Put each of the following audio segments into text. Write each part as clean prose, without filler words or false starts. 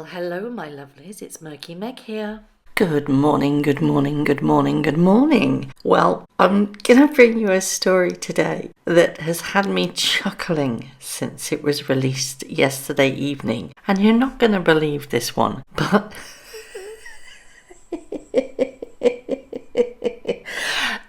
Well, hello, my lovelies. It's Murky Meg here. Good morning. Well, I'm going to bring you a story today that has had me chuckling since it was released yesterday evening. And you're not going to believe this one, but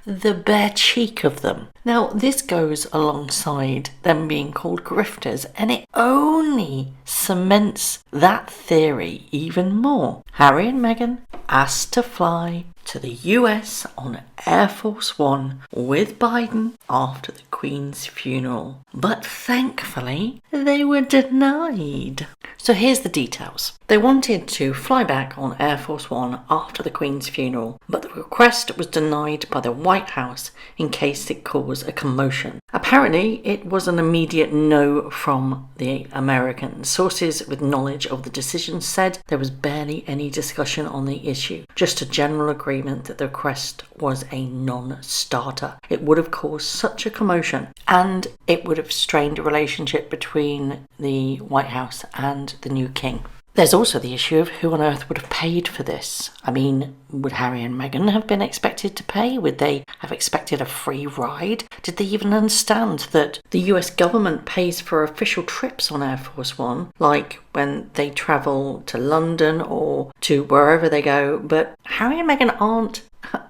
the bare cheek of them. Now, this goes alongside them being called grifters, and it only cements that theory even more. Harry and Meghan asked to fly to the US on Air Force One with Biden after the Queen's funeral. But thankfully, they were denied. So here's the details. They wanted to fly back on Air Force One after the Queen's funeral, but the request was denied by the White House in case it caused a commotion. Apparently, it was an immediate no from the Americans. Sources with knowledge of the decision said there was barely any discussion on the issue, just a general agreement that the request was a non-starter. It would have caused such a commotion, and it would have strained a relationship between the White House and the new king. There's also the issue of who on earth would have paid for this. I mean, would Harry and Meghan have been expected to pay? Would they have expected a free ride? Did they even understand that the US government pays for official trips on Air Force One, like when they travel to London or to wherever they go? But Harry and Meghan aren't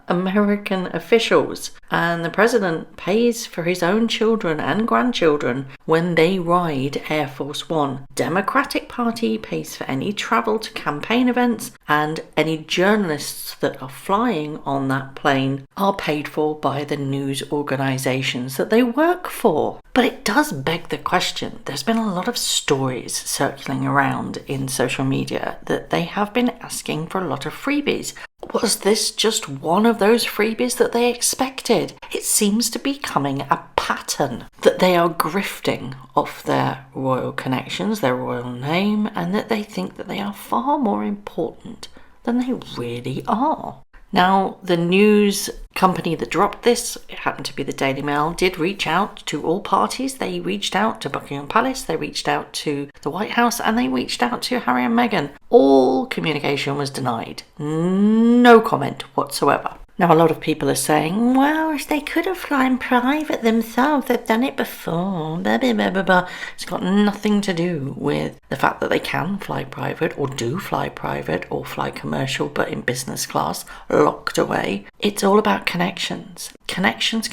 American officials, and the president pays for his own children and grandchildren when they ride Air Force One. Democratic Party pays for any travel to campaign events, and any journalists that are flying on that plane are paid for by the news organizations that they work for. But it does beg the question. There's been a lot of stories circling around in social media that they have been asking for a lot of freebies. Was this just one of those freebies that they expected? It seems to be becoming a pattern that they are grifting off their royal connections, their royal name, and that they think that they are far more important than they really are. Now, the news company that dropped this, it happened to be the Daily Mail, did reach out to all parties. They reached out to Buckingham Palace, they reached out to the White House, and they reached out to Harry and Meghan. All communication was denied. No comment whatsoever. Now, a lot of people are saying, well, they could have flown private themselves. They've done it before. Blah, blah, blah, blah, blah. It's got nothing to do with the fact that they can fly private or do fly private or fly commercial, but in business class, locked away. It's all about connections. Connections.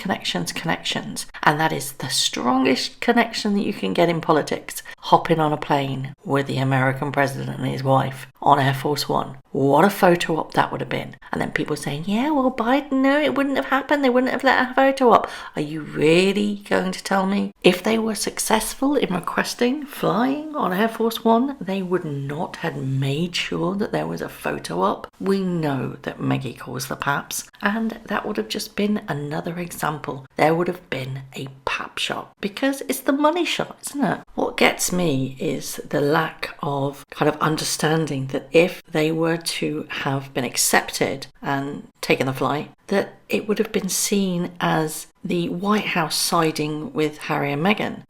And that is the strongest connection that you can get in politics. Hopping on a plane with the American president and his wife on Air Force One. What a photo op that would have been. And then people saying, yeah, well, Biden, no, it wouldn't have happened. They wouldn't have let a photo op. Are you really going to tell me if they were successful in requesting flying on Air Force One, they would not have made sure that there was a photo op? We know that Meggie calls the paps, and that would have just been another example. There would have been a pap shot, because it's the money shot, isn't it? What gets me is the lack of kind of understanding that if they were to have been accepted and taken the flight, that it would have been seen as the White House siding with Harry and Meghan,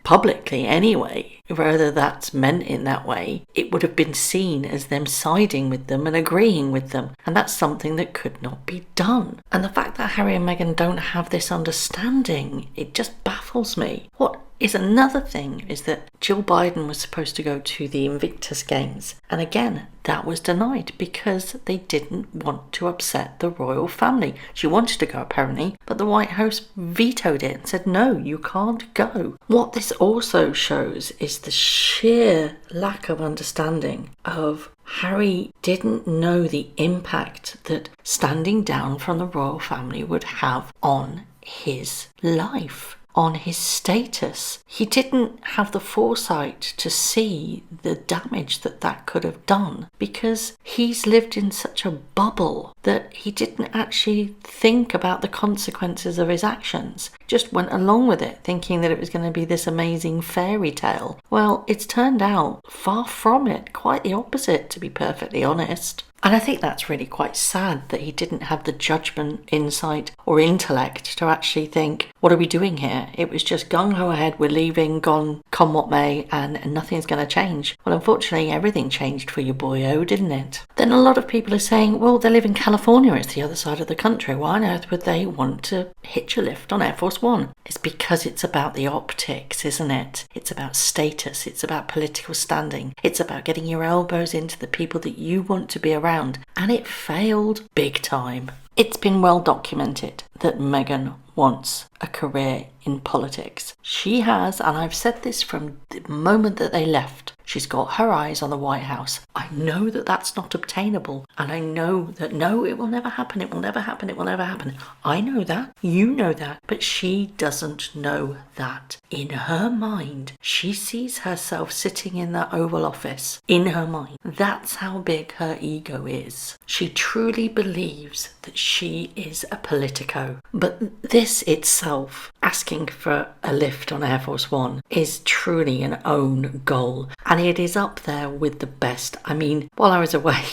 publicly anyway. Whether that's meant in that way, it would have been seen as them siding with them and agreeing with them, and that's something that could not be done. And the fact that Harry and Meghan don't have this understanding, it just baffles me. What is another thing is that Jill Biden was supposed to go to the Invictus Games, and again, that was denied because they didn't want to upset the royal family. She wanted to go apparently, but the White House vetoed it and said, no, you can't go. What this also shows is the sheer lack of understanding of Harry didn't know the impact that standing down from the royal family would have on his life, on his status. He didn't have the foresight to see the damage that that could have done, because he's lived in such a bubble that he didn't actually think about the consequences of his actions. Just went along with it, thinking that it was going to be this amazing fairy tale. Well, it's turned out far from it, quite the opposite, to be perfectly honest. And I think that's really quite sad that he didn't have the judgment, insight, or intellect to actually think, what are we doing here? It was just gung-ho ahead, we're leaving, gone, come what may, and nothing's going to change. Well, unfortunately, everything changed for your boyo, didn't it? Then a lot of people are saying, well, they live in California, it's the other side of the country. Why on earth would they want to hitch a lift on Air Force One? It's because it's about the optics, isn't it? It's about status, it's about political standing, it's about getting your elbows into the people that you want to be around, and it failed big time. It's been well documented that Meghan wants a career in politics. She has, and I've said this from the moment that they left, she's got her eyes on the White House. I know that that's not obtainable, and I know that no, it will never happen, it will never happen, it will never happen. I know that, you know that, but she doesn't know that. In her mind, she sees herself sitting in that Oval Office. In her mind, that's how big her ego is. She truly believes that she is a politico. But this itself, asking for a lift on Air Force One, is truly an own goal. And it is up there with the best. I mean, while I was away,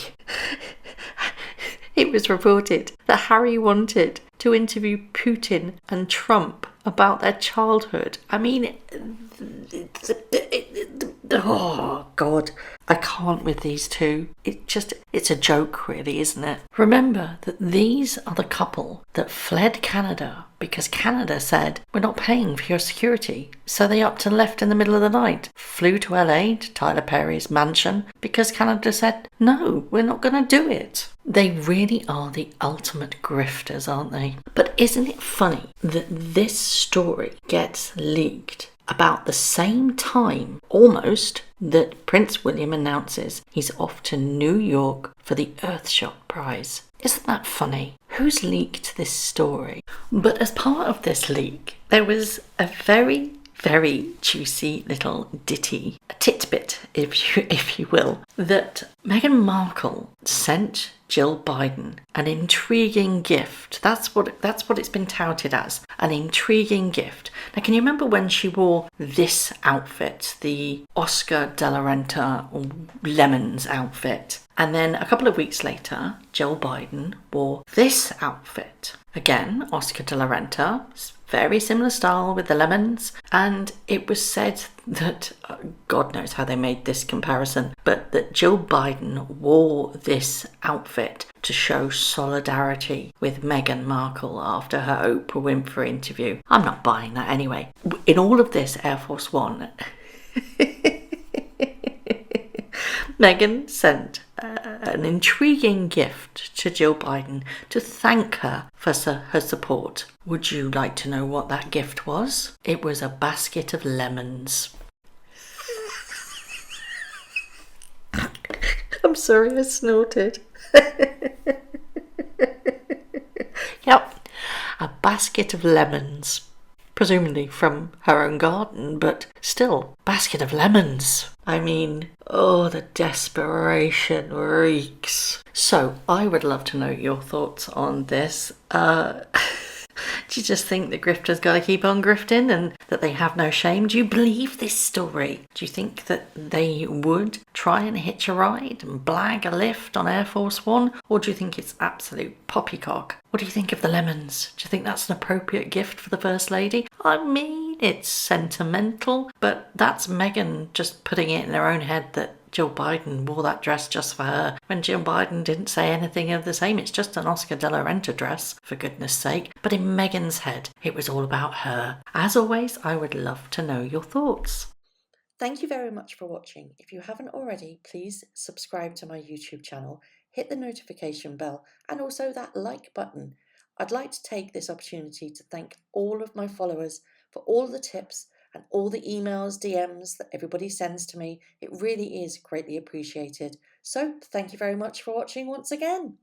it was reported that Harry wanted to interview Putin and Trump about their childhood. I mean, oh God, I can't with these two. It's a joke really, isn't it? Remember that these are the couple that fled Canada because Canada said, we're not paying for your security. So they upped and left in the middle of the night, flew to LA to Tyler Perry's mansion because Canada said, no, we're not going to do it. They really are the ultimate grifters, aren't they? But isn't it funny that this story gets leaked about the same time, almost, that Prince William announces he's off to New York for the Earthshot Prize? Isn't that funny? Who's leaked this story? But as part of this leak, there was a very juicy little ditty, a titbit, if you will, that Meghan Markle sent Jill Biden an intriguing gift. That's what it's been touted as, an intriguing gift. Now, can you remember when she wore this outfit, the Oscar de la Renta Lemons outfit? And then a couple of weeks later, Jill Biden wore this outfit. Again, Oscar de la Renta, very similar style with the lemons. And it was said that, God knows how they made this comparison, but that Jill Biden wore this outfit to show solidarity with Meghan Markle after her Oprah Winfrey interview. I'm not buying that anyway. In all of this Air Force One, Meghan sent an intriguing gift to Jill Biden to thank her for her support. Would you like to know what that gift was? It was a basket of lemons. I'm sorry, I snorted. Yep, a basket of lemons. Presumably from her own garden, but still, basket of lemons. I mean, oh, the desperation reeks. So, I would love to know your thoughts on this. Do you just think the grifters got to keep on grifting and that they have no shame? Do you believe this story? Do you think that they would try and hitch a ride and blag a lift on Air Force One? Or do you think it's absolute poppycock? What do you think of the lemons? Do you think that's an appropriate gift for the First Lady? I mean, it's sentimental, but that's Meghan just putting it in her own head that Jill Biden wore that dress just for her, when Jill Biden didn't say anything of the same. It's just an Oscar de la Renta dress, for goodness sake. But in Meghan's head, it was all about her. As always, I would love to know your thoughts. Thank you very much for watching. If you haven't already, please subscribe to my YouTube channel, hit the notification bell, and also that like button. I'd like to take this opportunity to thank all of my followers for all the tips and all the emails, DMs that everybody sends to me. It really is greatly appreciated. So thank you very much for watching once again.